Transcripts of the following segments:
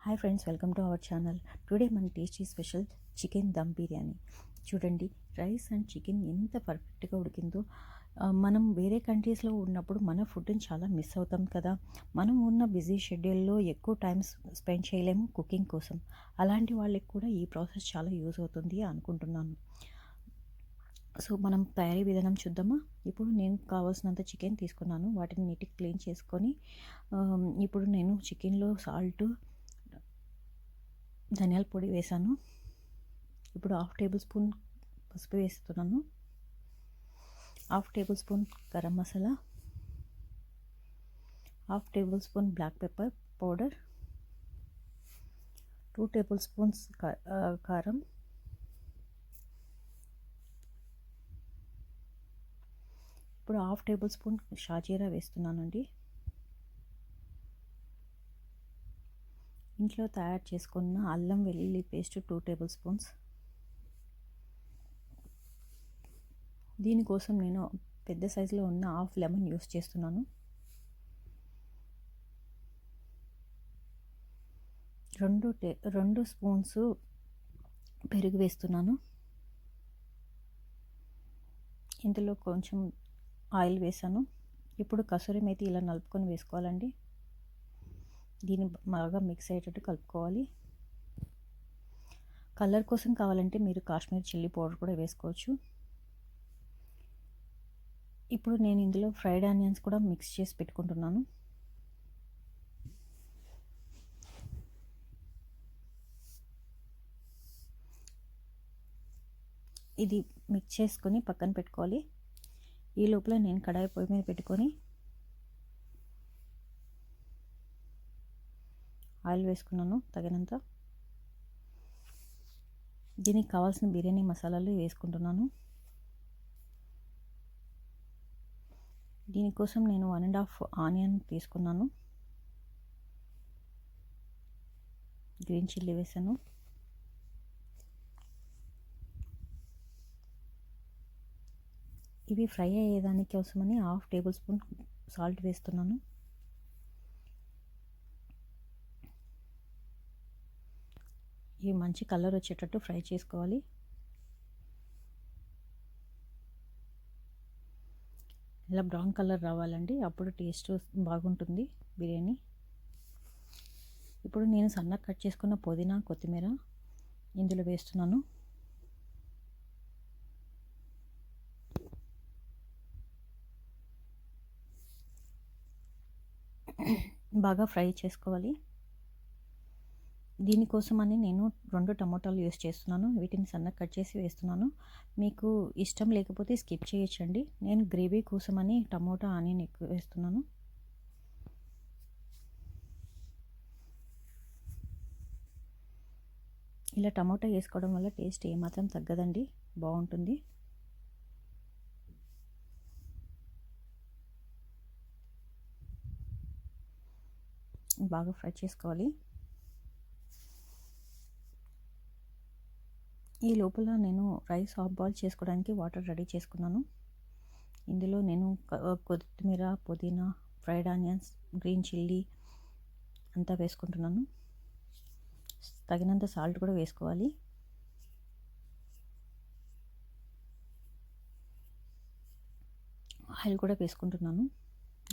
Hi friends, welcome to our channel. Today మన tasty special chicken dum biryani. చూడండి, rice and chicken ఎంత పర్ఫెక్ట్గా ఉడికిందో. మనం వేరే కంట్రీస్లో ఉన్నప్పుడు మన ఫుడ్ని చాలా మిస్ అవుతాం కదా. మనం ఉన్న బిజీ షెడ్యూల్లో ఎక్కువ టైం స్పెండ్ చేయలేము కుకింగ్ కోసం. అలాంటి వాళ్ళకి కూడా ఈ ప్రాసెస్ చాలా యూజ్ అవుతుంది అనుకుంటున్నాను. సో మనం తయారీ విధానం చూద్దామా. ఇప్పుడు నేను కావాల్సినంత చికెన్ తీసుకున్నాను. వాటిని నీట్గా క్లీన్ చేసుకొని ఇప్పుడు నేను చికెన్లో సాల్ట్, ధనియాల పొడి వేసాను. ఇప్పుడు 1/2 టేబుల్ స్పూన్ పసుపు వేస్తున్నాను. 1/2 tablespoon garam masala, 1/2 tablespoon black pepper powder, 2 tablespoons కారం, ఇప్పుడు 1/2 టేబుల్ స్పూన్ షాజీరా వేస్తున్నానండి. ఇంట్లో తయారు చేసుకున్న అల్లం వెల్లుల్లి పేస్ట్ 2 టేబుల్ స్పూన్స్. దీనికోసం నేను పెద్ద సైజులో ఉన్న 1/2 లెమన్ యూస్ చేస్తున్నాను. 2 స్పూన్స్ పెరుగు వేస్తున్నాను. ఇందులో కొంచెం ఆయిల్ వేసాను. ఇప్పుడు కసూరి మేతి ఇలా నలుపుకొని వేసుకోవాలండి. దీన్ని బాగా మిక్స్ అయ్యేటట్టు కలుపుకోవాలి. కలర్ కోసం కావాలంటే మీరు కాశ్మీర్ చిల్లీ పౌడర్ కూడా వేసుకోవచ్చు. ఇప్పుడు నేను ఇందులో ఫ్రైడ్ ఆనియన్స్ కూడా మిక్స్ చేసి పెట్టుకుంటున్నాను. ఇది మిక్స్ చేసుకొని పక్కన పెట్టుకోవాలి. ఈ లోపల నేను కడాయి పొయ్యి మీద పెట్టుకొని ఆయిల్ వేసుకున్నాను తగినంత. దీనికి కావాల్సిన బిర్యానీ మసాలాలు వేసుకుంటున్నాను. దీనికోసం నేను 1.5 ఆనియన్ తీసుకున్నాను. గ్రీన్ చిల్లీ వేసాను. ఇవి ఫ్రై అయ్యేదానికి కోసమని 1/2 టేబుల్ స్పూన్ సాల్ట్ వేస్తున్నాను. ఇవి మంచి కలర్ వచ్చేటట్టు ఫ్రై చేసుకోవాలి. ఇలా బ్రౌన్ కలర్ రావాలండి, అప్పుడు టేస్ట్ బాగుంటుంది బిర్యానీ. ఇప్పుడు నేను సన్నగా కట్ చేసుకున్న పుదీనా, కొత్తిమీర ఇందులో వేస్తున్నాను. బాగా ఫ్రై చేసుకోవాలి. దీనికోసమని నేను 2 టమోటాలు యూస్ చేస్తున్నాను. వీటిని సన్నగా కట్ చేసి వేస్తున్నాను. మీకు ఇష్టం లేకపోతే స్కిప్ చేయొచ్చండి. నేను గ్రేవీ కోసమని టమోటా, ఆనియన్ ఎక్కువ వేస్తున్నాను. ఇలా టమోటా వేసుకోవడం వల్ల టేస్ట్ ఏమాత్రం తగ్గదండి, బాగుంటుంది. బాగా ఫ్రై చేసుకోవాలి. ఈ లోపల నేను రైస్ హాఫ్ బాయిల్ చేసుకోవడానికి వాటర్ రెడీ చేసుకున్నాను. ఇందులో నేను కొత్తిమీర, పుదీనా, ఫ్రైడ్ ఆనియన్స్, గ్రీన్ చిల్లీ అంతా వేసుకుంటున్నాను. తగినంత సాల్ట్ కూడా వేసుకోవాలి. ఆయిల్ కూడా వేసుకుంటున్నాను.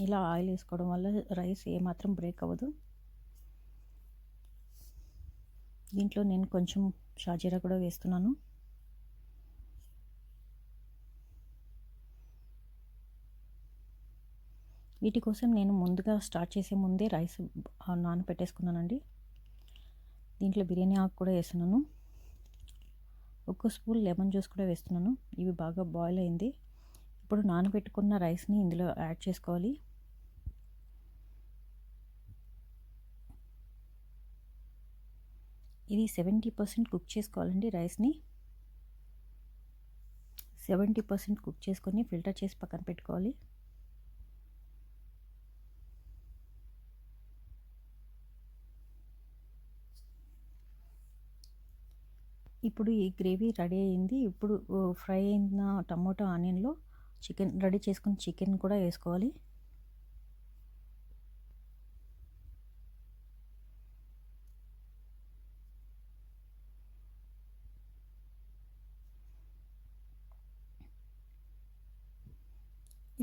ఇలా ఆయిల్ వేసుకోవడం వల్ల రైస్ ఏమాత్రం బ్రేక్ అవ్వదు. దీంట్లో నేను కొంచెం షాజీరా కూడా వేస్తున్నాను. వీటి కోసం నేను ముందుగా స్టార్ట్ చేసే ముందే రైస్ నానబెట్టేసుకున్నానండి. దీంట్లో బిర్యానీ ఆకు కూడా వేస్తున్నాను. 1 స్పూన్ లెమన్ జ్యూస్ కూడా వేస్తున్నాను. ఇవి బాగా బాయిల్ అయింది. ఇప్పుడు నానబెట్టుకున్న రైస్ని ఇందులో యాడ్ చేసుకోవాలి. ఇది 70% కుక్ చేసుకోవాలండి. రైస్ని 70% కుక్ చేసుకొని ఫిల్టర్ చేసి పక్కన పెట్టుకోవాలి. ఇప్పుడు ఈ గ్రేవీ రెడీ అయింది. ఇప్పుడు ఫ్రై అయిన టమోటా, ఆనియన్లో చికెన్ రెడీ చేసుకున్న చికెన్ కూడా వేసుకోవాలి.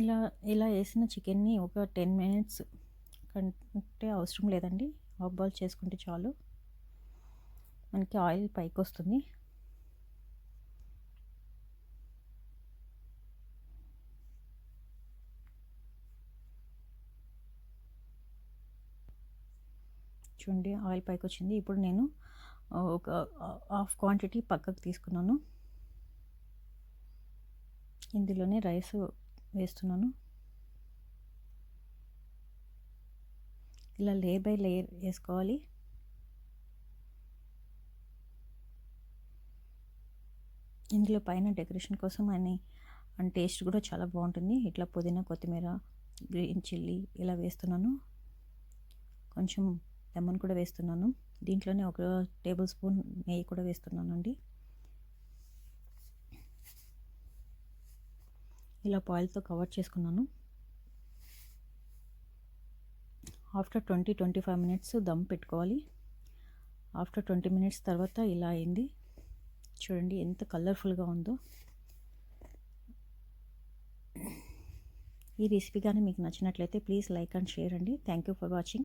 ఇలా ఇలా వేసిన చికెన్ని ఒక 10 మినిట్స్ కంటే అవసరం లేదండి, హాఫ్ బాయిల్ చేసుకుంటే చాలు. మనకి ఆయిల్ పైకి వస్తుంది. చూడండి ఆయిల్ పైకి వచ్చింది. ఇప్పుడు నేను ఒక హాఫ్ క్వాంటిటీ పక్కకు తీసుకున్నాను. ఇందులోనే రైస్ వేస్తున్నాను. ఇలా లేయర్ బై లేయర్ వేసుకోవాలి. ఇందులో పైన డెకరేషన్ కోసం అండ్ టేస్ట్ కూడా చాలా బాగుంటుంది. ఇట్లా పుదీనా, కొత్తిమీర, గ్రీన్ చిల్లీ ఇలా వేస్తున్నాను. కొంచెం లెమన్ కూడా వేస్తున్నాను. దీంట్లోనే ఒక టేబుల్ స్పూన్ నెయ్యి కూడా వేస్తున్నానండి. ఇలా పాయిల్తో కవర్ చేసుకున్నాను. ఆఫ్టర్ 20-25 మినిట్స్ దమ్ పెట్టుకోవాలి. ఆఫ్టర్ 20 మినిట్స్ తర్వాత ఇలా అయింది. చూడండి ఎంత కలర్ఫుల్గా ఉందో. ఈ రెసిపీ కానీ మీకు నచ్చినట్లయితే ప్లీజ్ లైక్ అండ్ షేర్ అండి. Thank you for watching.